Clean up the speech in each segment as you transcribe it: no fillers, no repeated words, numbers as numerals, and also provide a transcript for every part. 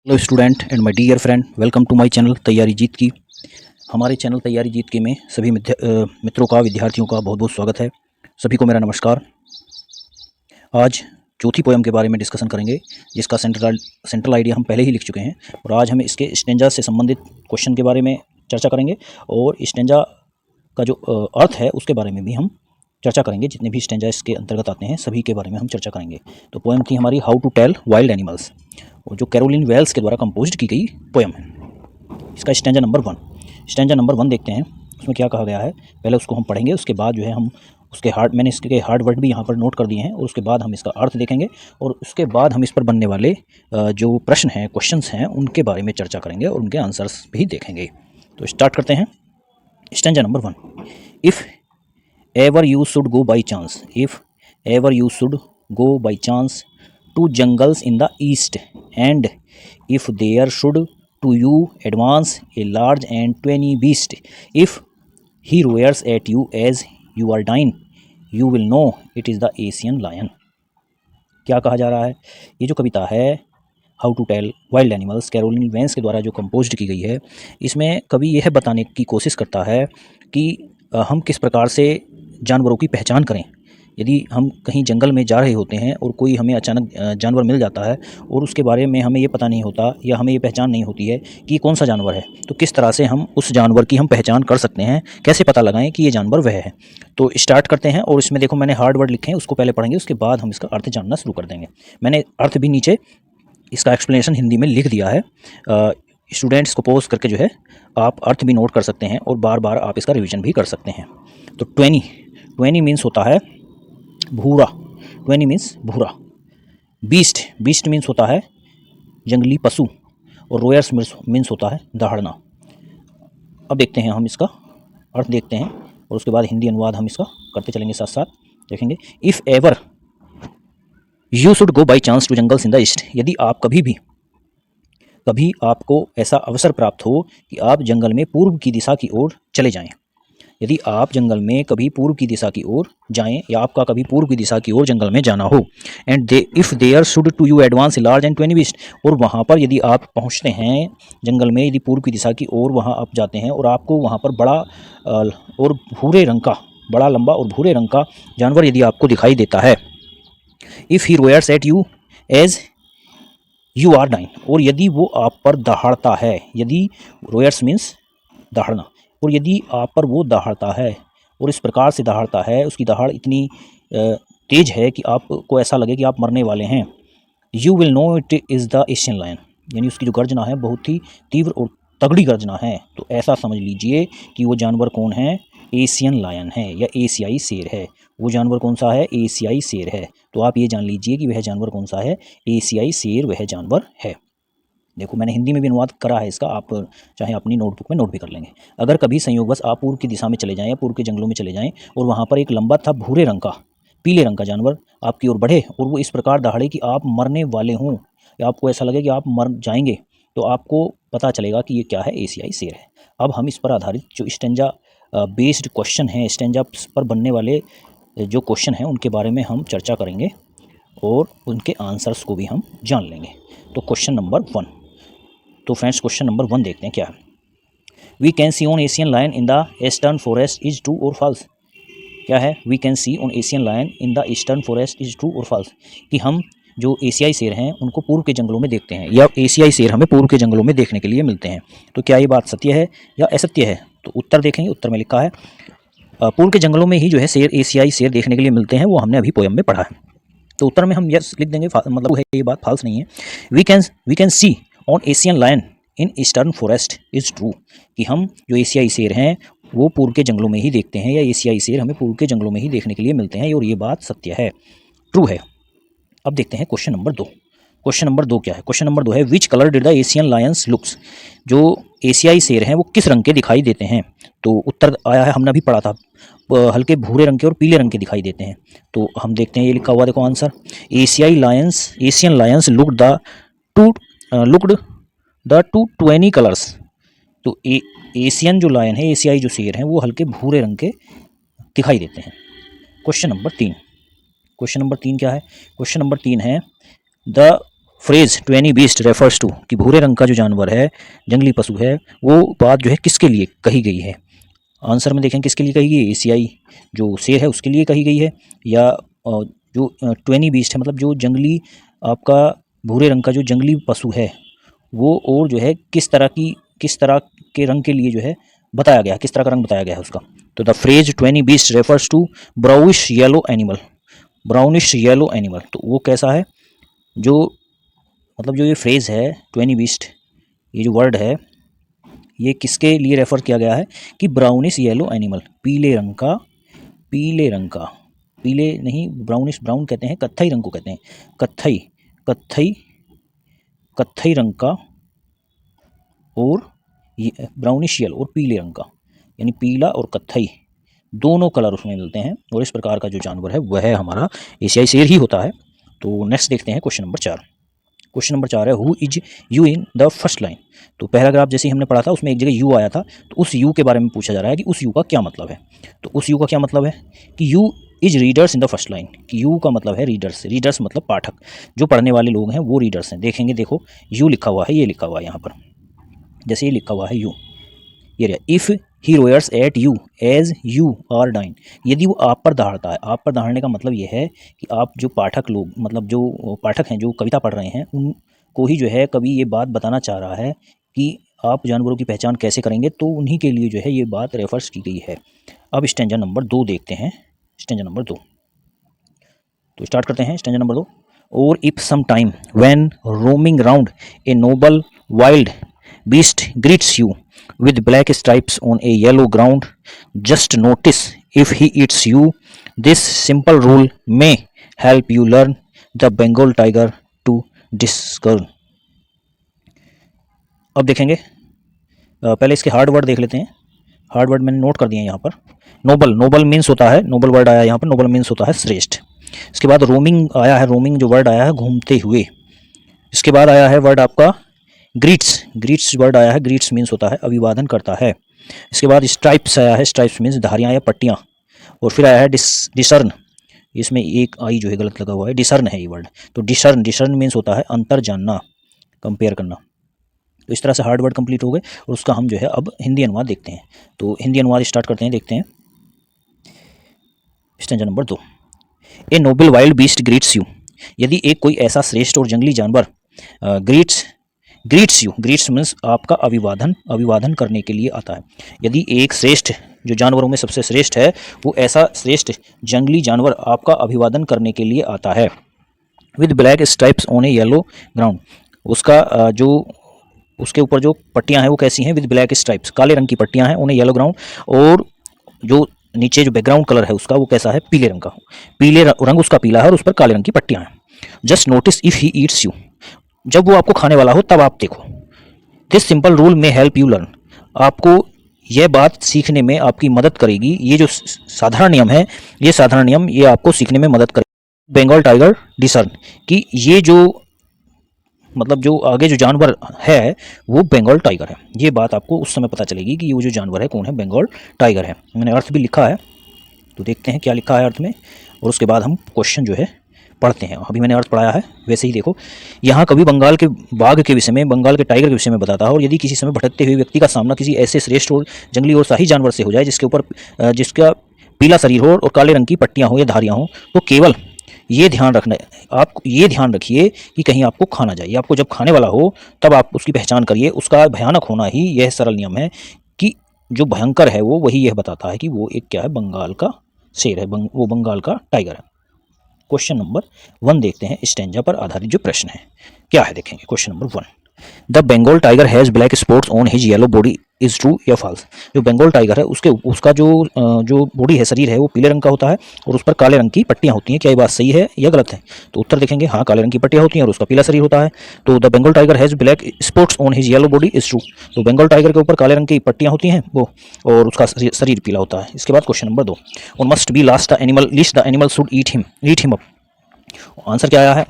Hello student and my dear friend, welcome to my channel Taiyari Jeet की। हमारे channel Taiyari Jeet की में सभी मित्रों का, विद्यार्थियों का बहुत बहुत स्वागत है। सभी को मेरा नमस्कार। आज चौथी पोयम के बारे में डिस्कशन करेंगे, जिसका सेंट्रल आइडिया हम पहले ही लिख चुके हैं, और आज हम इसके स्टेंजा से संबंधित क्वेश्चन के बारे में चर्चा करेंगे, और स्टेंजा का जो अर्थ है उसके बारे में भी हम चर्चा करेंगे। जितने भी स्टेंजा इसके अंतर्गत आते हैं सभी के बारे में हम चर्चा करेंगे। तो पोएम थी हमारी how to tell wild animals, और जो कैरोलिन वेल्स के द्वारा कंपोज की गई पोएम है। इसका स्टेंजा नंबर 1, स्टेंजा नंबर 1 देखते हैं उसमें क्या कहा गया है। पहले उसको हम पढ़ेंगे, उसके बाद जो है हम उसके मैंने इसके हार्ड वर्ड भी यहाँ पर नोट कर दिए हैं, और उसके बाद हम इसका अर्थ देखेंगे, और उसके बाद हम इस पर बनने वाले जो प्रश्न हैं, क्वेश्चंस हैं, उनके बारे में चर्चा करेंगे और उनके आंसर्स भी देखेंगे। तो स्टार्ट करते हैं। Stanza number 1, if ever you should go by chance, if ever you should go by chance to jungles in the east, and if there should to you advance a large and tawny beast, if he roars at you as you are dying, you will know it is the Asian lion। क्या कहा जा रहा है? ये जो कविता है how to tell wild animals, Carolyn Vance के द्वारा जो कंपोज की गई है, इसमें कवि यह बताने की कोशिश करता है कि हम किस प्रकार से जानवरों की पहचान करें। यदि हम कहीं जंगल में जा रहे होते हैं और कोई हमें अचानक जानवर मिल जाता है, और उसके बारे में हमें ये पता नहीं होता या हमें ये पहचान नहीं होती है कि कौन सा जानवर है, तो किस तरह से हम उस जानवर की हम पहचान कर सकते हैं, कैसे पता लगाएं कि ये जानवर वह है। तो स्टार्ट करते हैं, और इसमें देखो मैंने हार्ड वर्ड लिखे हैं, उसको पहले पढ़ेंगे, उसके बाद हम इसका अर्थ जानना शुरू कर देंगे। मैंने अर्थ भी नीचे इसका एक्सप्लेनेशन हिंदी में लिख दिया है। स्टूडेंट्स को पॉज करके जो है आप अर्थ भी नोट कर सकते हैं, और बार बार आप इसका रिवीजन भी कर सकते हैं। तो ट्वेनी मीन्स होता है भूरा, ट्वेनी मीन्स भूरा। बीस्ट मीन्स होता है जंगली पशु, और रोयर्स मीन्स होता है दहाड़ना। अब देखते हैं हम इसका अर्थ देखते हैं, और उसके बाद हिंदी अनुवाद हम इसका करते चलेंगे, साथ साथ देखेंगे। If ever you should go by chance to jungles in the east, यदि आप कभी आपको ऐसा अवसर प्राप्त हो कि आप जंगल में पूर्व की दिशा की ओर चले जाएं, यदि आप जंगल में कभी पूर्व की दिशा की ओर जाएं, या आपका कभी पूर्व की दिशा की ओर जंगल में जाना हो, and they if there should to you advance a large and tawny beast, और वहाँ पर यदि आप पहुँचते हैं जंगल में, यदि पूर्व की दिशा की ओर वहाँ आप जाते हैं, और आपको वहाँ पर बड़ा और भूरे रंग का, बड़ा लंबा और भूरे रंग का जानवर यदि आपको दिखाई देता है, if he roars at you as you are dying, और यदि वो आप पर दहाड़ता है, यदि रोयर्स मीन्स दहाड़ना, और यदि आप पर वो दहाड़ता है, और इस प्रकार से दहाड़ता है, उसकी दहाड़ इतनी तेज है कि आपको ऐसा लगे कि आप मरने वाले हैं, you will know it is the Asian lion, यानी उसकी जो गर्जना है बहुत ही तीव्र और तगड़ी गर्जना है। तो ऐसा समझ लीजिए कि वो जानवर कौन है? एशियन लायन है, या एशियाई शेर है। वो जानवर कौन सा है? एशियाई शेर है। तो आप ये जान लीजिए कि वह जानवर कौन सा है? एशियाई शेर वह जानवर है। देखो मैंने हिंदी में भी अनुवाद करा है इसका, आप चाहे अपनी नोटबुक में नोट भी कर लेंगे। अगर कभी संयोगवश आप पूर्व की दिशा में चले जाएं या पूर्व के जंगलों में चले जाएं, और वहाँ पर एक लंबा था भूरे रंग का, पीले रंग का जानवर आपकी ओर बढ़े, और वो इस प्रकार दहाड़े कि आप मरने वाले हों, या आपको ऐसा लगे कि आप मर जाएंगे, तो आपको पता चलेगा कि ये क्या है? एशियाई शेर है। अब हम इस पर आधारित जो स्टेंजा बेस्ड क्वेश्चन हैं, स्टेंजा पर बनने वाले जो क्वेश्चन हैं, उनके बारे में हम चर्चा करेंगे, और उनके आंसर्स को भी हम जान लेंगे। तो क्वेश्चन नंबर 1, तो फ्रेंड्स क्वेश्चन नंबर 1 देखते हैं क्या है। We can see on Asian lion in the eastern forest is true और फॉल्स। क्या है? We can see on Asian lion in the eastern forest is true और फॉल्स, कि हम जो एशियाई शेर हैं उनको पूर्व के जंगलों में देखते हैं, या एशियाई शेर हमें पूर्व के जंगलों में देखने के लिए मिलते हैं। तो क्या ये बात सत्य है या असत्य है? तो उत्तर देखेंगे। उत्तर में लिखा है पूर्व के जंगलों में ही जो है शेर, एशियाई शेर देखने के लिए मिलते हैं, वो हमने अभी पोयम में पढ़ा है। तो उत्तर में हम यस लिख देंगे, मतलब है ये बात फॉल्स नहीं है। We can see on Asian lion in eastern forest is true, कि हम जो एशियाई शेर हैं वो पूर्व के जंगलों में ही देखते हैं, या एशियाई शेर हमें पूर्व के जंगलों में ही देखने के लिए मिलते हैं, और ये बात सत्य है, ट्रू है। अब देखते हैं क्वेश्चन नंबर 2। क्वेश्चन नंबर 2 क्या है? क्वेश्चन नंबर 2 है which colour did the Asian Lions looks, जो एशियाई शेर हैं वो किस रंग के दिखाई देते हैं? तो उत्तर आया है, हमने अभी पढ़ा था, हल्के भूरे रंग के और पीले रंग के दिखाई देते हैं। तो हम देखते हैं, ये लिखा हुआ देखो answer, Asian Lions looked the two 20 colours. तो एशियन जो लायन है, एशियाई जो शेर हैं, वो हल्के भूरे रंग के दिखाई देते हैं। क्वेश्चन नंबर 3, क्वेश्चन नंबर 3 क्या है? क्वेश्चन नंबर 3 है the phrase tawny beast refers to कि भूरे रंग का जो जानवर है, जंगली पशु है, वो बात जो है किसके लिए कही गई है? आंसर में देखें किसके लिए कही गई है। एशियाई जो शेर है उसके लिए कही गई है, या जो टू एनी बीस्ट है मतलब जो जंगली आपका भूरे रंग का जो जंगली पशु है वो, और जो है किस तरह के रंग के लिए जो है बताया गया है, किस तरह का रंग बताया गया है उसका। तो the phrase tawny beast refers to brownish yellow animal, brownish yellow animal. तो वो कैसा है, जो मतलब जो ये फ्रेज है टू एनी बीस्ट, ये जो वर्ड है ये किसके लिए रेफर किया गया है कि ब्राउनिश येलो एनिमल, पीले रंग का, पीले रंग का, पीले नहीं ब्राउनिश, ब्राउन कहते हैं कत्थई रंग को कहते हैं, कत्थई कत्थई कत्थई रंग का, और ये ब्राउनिश येलो और पीले रंग का, यानी पीला और कत्थई दोनों कलर उसमें मिलते हैं, और इस प्रकार का जो जानवर है वह हमारा एशियाई शेर ही होता है। तो नेक्स्ट देखते हैं क्वेश्चन नंबर 4। क्वेश्चन नंबर 4 है who is you in the first line. तो पैराग्राफ जैसे ही हमने पढ़ा था उसमें एक जगह यू आया था, तो उस यू के बारे में पूछा जा रहा है कि उस यू का क्या मतलब है। तो उस यू का क्या मतलब है कि you is readers in the first line, कि यू का मतलब है रीडर्स, रीडर्स मतलब पाठक, जो पढ़ने वाले लोग हैं वो रीडर्स हैं। देखेंगे देखो यू लिखा हुआ है, ये लिखा हुआ है यहाँ पर, जैसे ये लिखा हुआ है यू, ये रहा if he roars at you as you are dying, यदि वो आप पर दहाड़ता है। आप पर दहाड़ने का मतलब ये है कि आप जो पाठक लोग, मतलब जो पाठक हैं जो कविता पढ़ रहे हैं, उनको ही जो है कवि ये बात बताना चाह रहा है कि आप जानवरों की पहचान कैसे करेंगे, तो उन्हीं के लिए जो है ये बात रेफर्स की गई है। अब स्टैंजा नंबर 2 देखते हैं, स्टैंजा नंबर 2। तो स्टार्ट करते हैं स्टैंजा नंबर 2। और if sometime when roaming round a noble wild beast greets you with black stripes on a yellow ground, just notice if he eats you. This simple rule may help you learn the Bengal tiger to discern. अब देखेंगे पहले इसके hard word देख लेते हैं। Hard word मैंने note कर दिए यहाँ पर। नोबल, नोबल मीन्स होता है, नोबल वर्ड आया यहाँ पर, नोबल मीन्स होता है श्रेष्ठ। इसके बाद रोमिंग आया है, रोमिंग जो वर्ड आया है घूमते हुए। इसके बाद आया है वर्ड आपका ग्रीट्स, ग्रीट्स वर्ड आया है, ग्रीट्स मीन्स होता है अभिवादन करता है। इसके बाद स्ट्राइप्स आया है, स्ट्राइप्स मीन्स धारियाँ या पट्टियाँ। और फिर आया है डिसर्न, इसमें एक आई जो है गलत लगा हुआ है, डिसर्न है ये वर्ड। तो डिसर्न, डिसर्न मीन्स होता है अंतर जानना, कंपेयर करना। तो इस तरह से हार्ड वर्ड कंप्लीट हो गए, और उसका हम जो है अब हिंदी अनुवाद देखते हैं। तो हिंदी अनुवाद स्टार्ट करते हैं, देखते हैं stanza number 2। A noble wild beast greets you, यदि एक कोई ऐसा श्रेष्ठ और जंगली जानवर ग्रीट्स यू, ग्रीट्स मीन्स आपका अभिवादन, अभिवादन करने के लिए आता है। यदि एक श्रेष्ठ, जो जानवरों में सबसे श्रेष्ठ है, वो ऐसा श्रेष्ठ जंगली जानवर आपका अभिवादन करने के लिए आता है। With black stripes on A yellow ground, उसका जो उसके ऊपर जो पट्टियां हैं वो कैसी हैं, विद ब्लैक स्ट्राइप्स, काले रंग की पट्टियां हैं, ऑन ए येलो ग्राउंड, और जो नीचे जो बैकग्राउंड कलर है उसका वो कैसा है, पीले रंग का, पीले रंग उसका पीला है और उस पर काले रंग की पट्टियां हैं। Just notice if he eats you, जब वो आपको खाने वाला हो तब आप देखो। दिस सिंपल रूल में हेल्प यू लर्न, आपको यह बात सीखने में आपकी मदद करेगी। ये जो साधारण नियम है, ये साधारण नियम ये आपको सीखने में मदद करेगी। बंगाल टाइगर डिसर्न, कि ये जो मतलब जो आगे जो जानवर है वो बंगाल टाइगर है, ये बात आपको उस समय पता चलेगी कि ये जो जानवर है कौन है, बंगाल टाइगर है। मैंने अर्थ भी लिखा है, तो देखते हैं क्या लिखा है अर्थ में, और उसके बाद हम क्वेश्चन जो है पढ़ते हैं। अभी मैंने अर्थ पढ़ाया है, वैसे ही देखो। यहाँ कभी बंगाल के बाघ के विषय में, बंगाल के टाइगर के विषय में बताता है, और यदि किसी समय भटकते हुए व्यक्ति का सामना किसी ऐसे श्रेष्ठ और जंगली और शाही जानवर से हो जाए जिसके ऊपर जिसका पीला शरीर हो और काले रंग की पट्टियाँ हो या धारियाँ हो, तो केवल ये ध्यान रखना, आप ये ध्यान रखिए कि कहीं आपको खाना जाए। आपको जब खाने वाला हो तब आप उसकी पहचान करिए। उसका भयानक होना ही यह सरल नियम है कि जो भयंकर है वो वही यह बताता है कि वो एक क्या है, बंगाल का शेर है, वो बंगाल का टाइगर है। क्वेश्चन नंबर 1 देखते हैं, स्टैंजा पर आधारित जो प्रश्न है क्या है, देखेंगे। Question number 1, the Bengal tiger has black spots on his yellow body, is true या फॉल्स। जो बंगाल टाइगर है उसका जो बॉडी है, शरीर है, वो पीले रंग का होता है और उस पर काले रंग की पट्टियां होती हैं। क्या ये बात सही है या गलत है? तो उत्तर देखेंगे, हाँ काले रंग की पट्टियां होती हैं और उसका पीला शरीर होता है। तो the Bengal tiger has black spots on his yellow body, is true. तो बंगाल टाइगर के ऊपर काले रंग की पट्टियां होती हैं वो, और उसका शरीर पीला होता है। इसके बाद question number 2, on must be last the animal should eat him up. Answer क्या आया है?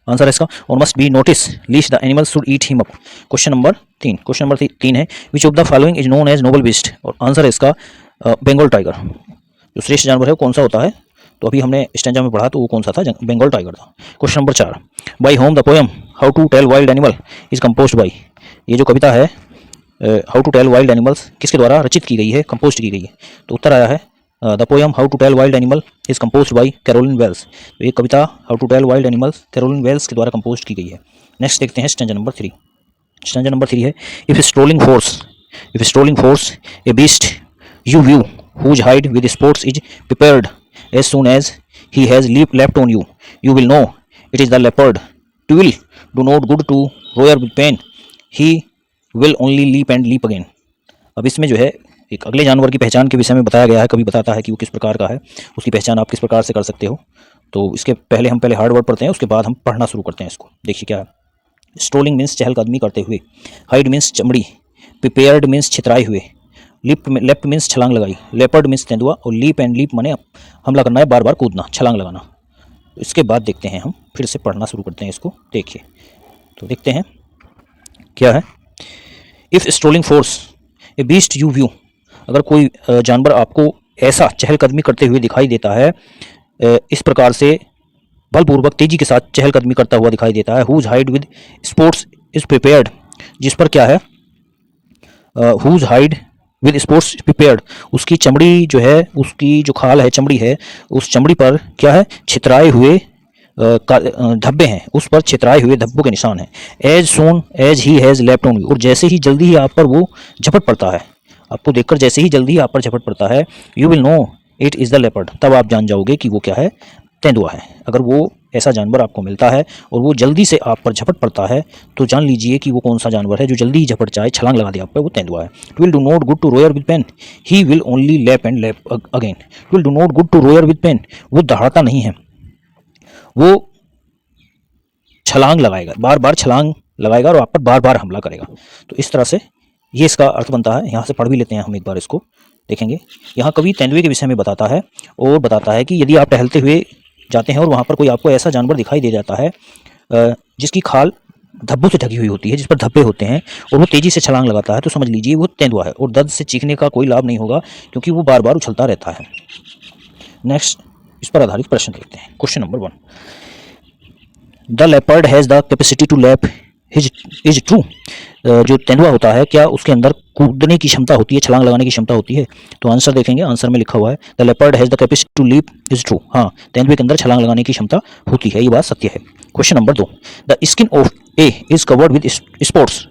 आंसर है इसका, और must be notice least the animal should eat him up. Question number 3 है, which of the following is known as noble beast. और answer है इसका बंगाल टाइगर। जो श्रेष्ठ जानवर है वो कौन सा होता है? तो अभी हमने स्टैंजा में पढ़ा तो वो कौन सा था, बंगाल टाइगर था। Question number 4, by whom the poem how to tell wild animal is composed by, ये जो कविता है how to tell wild animals किसके द्वारा रचित की गई है, कंपोज की गई है। तो उत्तर आया है the poem how to tell wild animal is composed by Carolyn Wells. तो ये कविता how to tell wild animals Carolyn Wells के द्वारा कंपोज की गई है। नेक्स्ट देखते हैं स्टैंजा नंबर 3। स्टैंजा नंबर 3 है, if strolling force A beast you view whose hide with sports is prepared as soon as he has leapt on you, you will know it is the leopard. Twill do not good to roar with pain, he will only leap and leap again. अब इसमें जो है एक अगले जानवर की पहचान के विषय में बताया गया है। कभी बताता है कि वो किस प्रकार का है, उसकी पहचान आप किस प्रकार से कर सकते हो। तो इसके पहले हम हार्ड वर्ड पढ़ते हैं, उसके बाद हम पढ़ना शुरू करते हैं इसको। देखिए क्या है, स्ट्रोलिंग मीन्स चहलकदमी करते हुए, हाइड मीन्स चमड़ी, प्रिपेयर्ड मीन्स छितराए हुए, लेफ्ट मीन्स छलांग लगाई, लेपर्ड मीन्स तेंदुआ, और लीप एंड लीप माने हमला करना है, बार बार कूदना, छलांग लगाना। इसके बाद देखते हैं, हम फिर से पढ़ना शुरू करते हैं इसको। देखिए तो देखते हैं क्या है, if strolling force A beast you view, अगर कोई जानवर आपको ऐसा चहलकदमी करते हुए दिखाई देता है, इस प्रकार से बलपूर्वक तेजी के साथ चहलकदमी करता हुआ दिखाई देता है, whose hide with sports is prepared, जिस पर क्या है, whose hide with sports prepared, उसकी चमड़ी जो है, उसकी जो खाल है, चमड़ी है, उस चमड़ी पर क्या है, छितराए हुए धब्बे हैं, उस पर छितराए हुए धब्बों के निशान हैं। As soon as he has left on you, और जैसे ही जल्दी ही आप पर वो झपट पड़ता है, आपको देखकर जैसे ही जल्दी ही आप पर झपट पड़ता है, you will know it is the leopard, तब आप जान जाओगे कि वो क्या है, तेंदुआ है। अगर वो ऐसा जानवर आपको मिलता है और वो जल्दी से आप पर झपट पड़ता है, तो जान लीजिए कि वो कौन सा जानवर है जो जल्दी ही झपट जाए, छलांग लगा दे आप पर, वो तेंदुआ है। It will do not good to roar with pain, he will only lap and lap again. It will do not good to roar with pain, वो दहाड़ता नहीं है, वो छलांग लगाएगा, बार बार छलांग लगाएगा और आप पर बार बार हमला करेगा। तो इस तरह से ये इसका अर्थ बनता है। यहाँ से पढ़ भी लेते हैं हम एक बार इसको, देखेंगे। यहाँ कवि तेंदुए के विषय में बताता है और बताता है कि यदि आप टहलते हुए जाते हैं और वहाँ पर कोई आपको ऐसा जानवर दिखाई दे जाता है जिसकी खाल धब्बों से ढकी हुई होती है, जिस पर धब्बे होते हैं, और वो तेज़ी से छलांग लगाता है, तो समझ लीजिए वो तेंदुआ है, और दर्द से चीखने का कोई लाभ नहीं होगा क्योंकि वो बार बार उछलता रहता है। नेक्स्ट इस पर आधारित प्रश्न देखते हैं। Question number 1, the leopard has the capacity to leap is true, जो तेंदुआ होता है क्या उसके अंदर कूदने की क्षमता होती है, छलांग लगाने की क्षमता होती है। तो आंसर देखेंगे, आंसर में लिखा हुआ है the leopard has the capacity to leap is true, हाँ तेंदुए के अंदर छलांग लगाने की क्षमता होती है, ये बात सत्य है। Question number 2, the skin of A is covered with spots,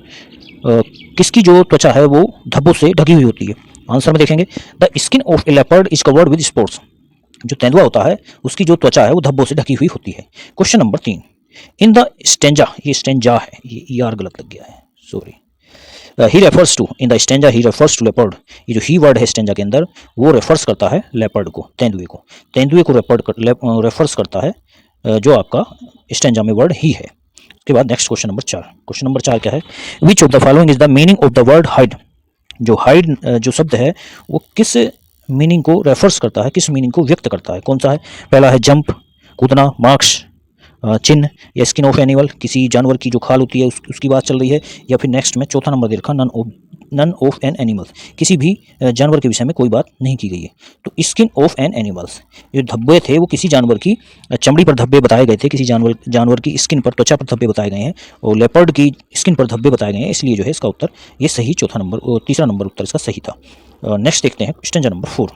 किसकी जो त्वचा है वो धब्बों से ढकी हुई होती है। आंसर में देखेंगे the skin of A leopard is covered with spots, जो तेंदुआ होता है उसकी जो त्वचा है वो धब्बों से ढकी हुई होती है। Question number 3, in the stanza, ये स्टेंजा है, ये यार गलत लग गया है, sorry, he refers to, in the stanza he refers to leopard, ये जो ही वर्ड है स्टेंजा के अंदर वो रेफर्स करता है लेपर्ड को, तेंदुए को, तेंदुए को रेफर्स करता है जो आपका स्टेंजा में वर्ड ही है। उसके बाद next question number 4, question number 4 क्या है, which of the following is the meaning of the word hide, जो हाइड जो शब्द है वो किस मीनिंग को रेफर्स करता है, किस मीनिंग को व्यक्त करता है, कौन सा है। पहला है जंप, कूदना, मार्क्स, चिन्ह, या स्किन ऑफ एनिमल, किसी जानवर की जो खाल होती है उसकी बात चल रही है, या फिर नेक्स्ट में चौथा नंबर दे रखा नन ऑफ एन एनिमल, किसी भी जानवर के विषय में कोई बात नहीं की गई है। तो स्किन ऑफ एन एनिमल्स, जो धब्बे थे वो किसी जानवर की चमड़ी पर धब्बे बताए गए थे, किसी जानवर की स्किन पर, त्वचा पर धब्बे बताए गए हैं, और लेपर्ड की स्किन पर धब्बे बताए गए हैं, इसलिए जो है इसका उत्तर ये सही तीसरा नंबर उत्तर इसका सही था। नेक्स्ट देखते हैं स्टेंजा नंबर 4।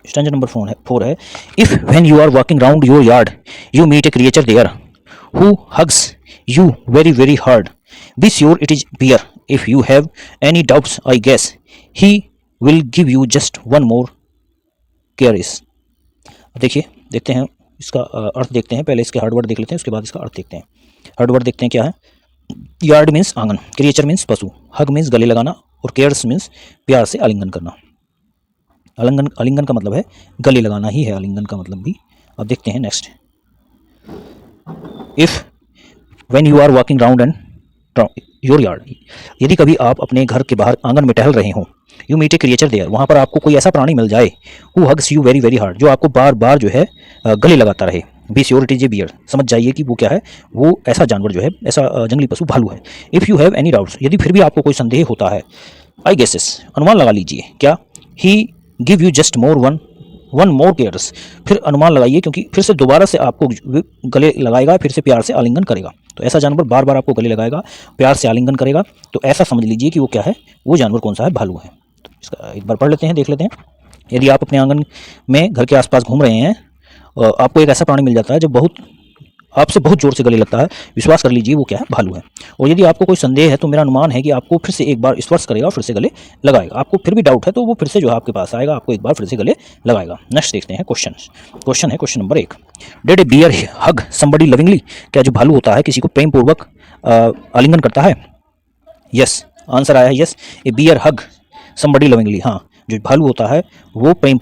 स्टेंजा नंबर 4 है, if when you are walking round your yard you meet a creature there who hugs you very very hard, be sure it is bear, if you have any doubts I guess he will give you just one more caress. देखिए देखते हैं इसका अर्थ देखते हैं, पहले इसके hard word देख लेते हैं, उसके बाद इसका अर्थ देखते हैं। हार्ड वर्ड देखते हैं क्या है, यार्ड मीन्स आंगन, क्रिएचर मीन्स पशु, हग मीन्स गले लगाना, और केयर्स मीन्स प्यार से आलिंगन करना। आलिंगन का मतलब है गले लगाना ही है, आलिंगन का मतलब भी। अब देखते हैं next, if when you are walking round and your yard, यदि कभी आप अपने घर के बाहर आंगन में टहल रहे हो, you meet a creature there, वहाँ पर आपको कोई ऐसा प्राणी मिल जाए, who hugs you very very hard, जो आपको बार बार जो है गले लगाता रहे, be sure it is a bear, समझ जाइए कि वो क्या है, वो ऐसा जानवर जो है, ऐसा जंगली पशु भालू है। If you have any doubts, यदि फिर भी आपको कोई संदेह होता है, आई गेसेस, अनुमान लगा लीजिए क्या, he give you just one more caress, फिर अनुमान लगाइए, क्योंकि फिर से दोबारा से आपको गले लगाएगा, फिर से प्यार से आलिंगन करेगा। तो ऐसा जानवर बार बार आपको गले लगाएगा, प्यार से आलिंगन करेगा, तो ऐसा समझ लीजिए कि वो क्या है, वो जानवर कौन सा है, भालू है। तो इसका एक बार पढ़ लेते हैं, देख लेते हैं। यदि आप अपने आंगन में घर के आसपास घूम रहे हैं, आपको एक ऐसा प्राणी मिल जाता है जो आपसे बहुत जोर से गले लगता है, विश्वास कर लीजिए वो क्या है, भालू है। और यदि आपको कोई संदेह है तो मेरा अनुमान है कि आपको फिर से एक बार स्पर्श करेगा और फिर से गले लगाएगा। आपको फिर भी डाउट है तो वो फिर से जो है आपके पास आएगा, आपको एक बार फिर से गले लगाएगा। नेक्स्ट देखते हैं क्वेश्चन है question number 1, did a bear hug somebody lovingly, क्या जो भालू होता है किसी को प्रेम पूर्वक आलिंगन करता है? यस, आंसर आया है यस, ए बियर हग समबडी लविंगली। हाँ, जो भालू होता है वो प्रेम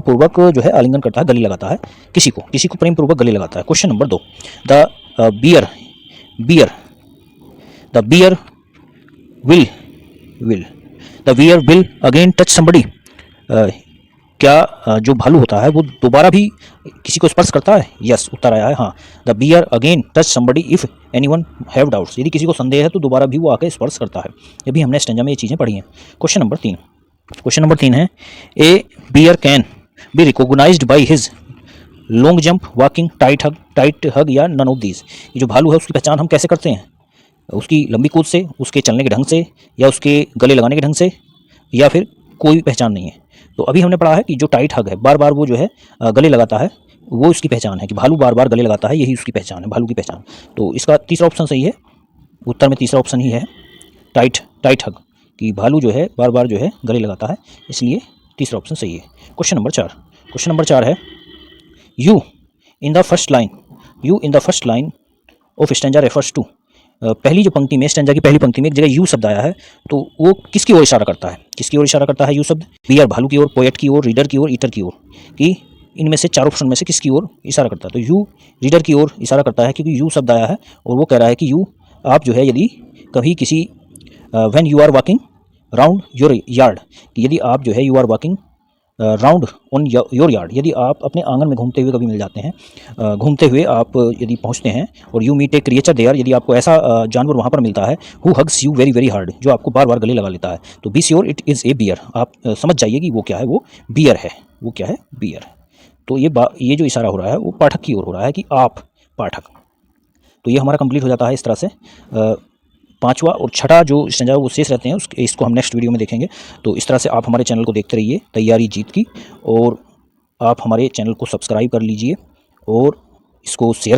पूर्वक जो है आलिंगन करता है, गले लगाता है किसी को प्रेम पूर्वक गले लगाता है। Question number 2, the bear will again touch somebody, क्या जो भालू होता है वो दोबारा भी किसी को स्पर्श करता है? यस, उत्तर आया है हाँ, the bear again touch somebody if anyone have doubts, यदि किसी को संदेह है तो दोबारा भी वो आके स्पर्श करता है। ये भी हमने स्टेंजा में ये चीज़ें पढ़ी हैं। क्वेश्चन नंबर 3 है, a bear can be recognised by his long jump, walking, tight hug या नन ऑफ दीज। ये जो भालू है उसकी पहचान हम कैसे करते हैं? उसकी लंबी कूद से, उसके चलने के ढंग से, या उसके गले लगाने के ढंग से, या फिर कोई पहचान नहीं है। तो अभी हमने पढ़ा है कि जो टाइट हग है, बार बार वो जो है गले लगाता है, वो उसकी पहचान है कि भालू बार बार गले लगाता है, यही उसकी पहचान है, भालू की पहचान। तो इसका तीसरा ऑप्शन सही है, उत्तर में तीसरा ऑप्शन ही है, टाइट हग, कि भालू जो है बार बार जो है गले लगाता है, इसलिए तीसरा ऑप्शन सही है। क्वेश्चन नंबर 4 है, you in the first line of stanza refers to, पहली जो पंक्ति में, स्टेंजा की पहली पंक्ति में एक जगह यू शब्द आया है, तो वो किसकी ओर इशारा करता है? यू शब्द बियर भालू की ओर, पोएट की ओर, रीडर की ओर, ईटर की ओर, कि इनमें से चार ऑप्शन में से किसकी ओर इशारा करता है? तो यू रीडर की ओर इशारा करता है, क्योंकि यू शब्द आया है और वो कह रहा है कि यू, आप जो है यदि कभी किसी when you are walking round your yard, कि यदि आप जो है you are walking round on your yard, यदि आप अपने आंगन में घूमते हुए कभी मिल जाते हैं, घूमते हुए आप यदि पहुंचते हैं, और you meet a creature there, यदि आपको ऐसा जानवर वहाँ पर मिलता है, who hugs you very very hard, जो आपको बार बार गले लगा लेता है, तो be sure it is a bear, आप समझ जाइए कि वो क्या है, वो बियर है। वो क्या है? बियर। तो ये जो इशारा हो रहा है वो पाठक की ओर हो रहा है कि आप पाठक। तो ये हमारा कंप्लीट हो जाता है इस तरह से। पांचवा और छठा जो स्टेंजा वो शेष रहते हैं, इसको हम नेक्स्ट वीडियो में देखेंगे। तो इस तरह से आप हमारे चैनल को देखते रहिए, तैयारी जीत की, और आप हमारे चैनल को सब्सक्राइब कर लीजिए और इसको शेयर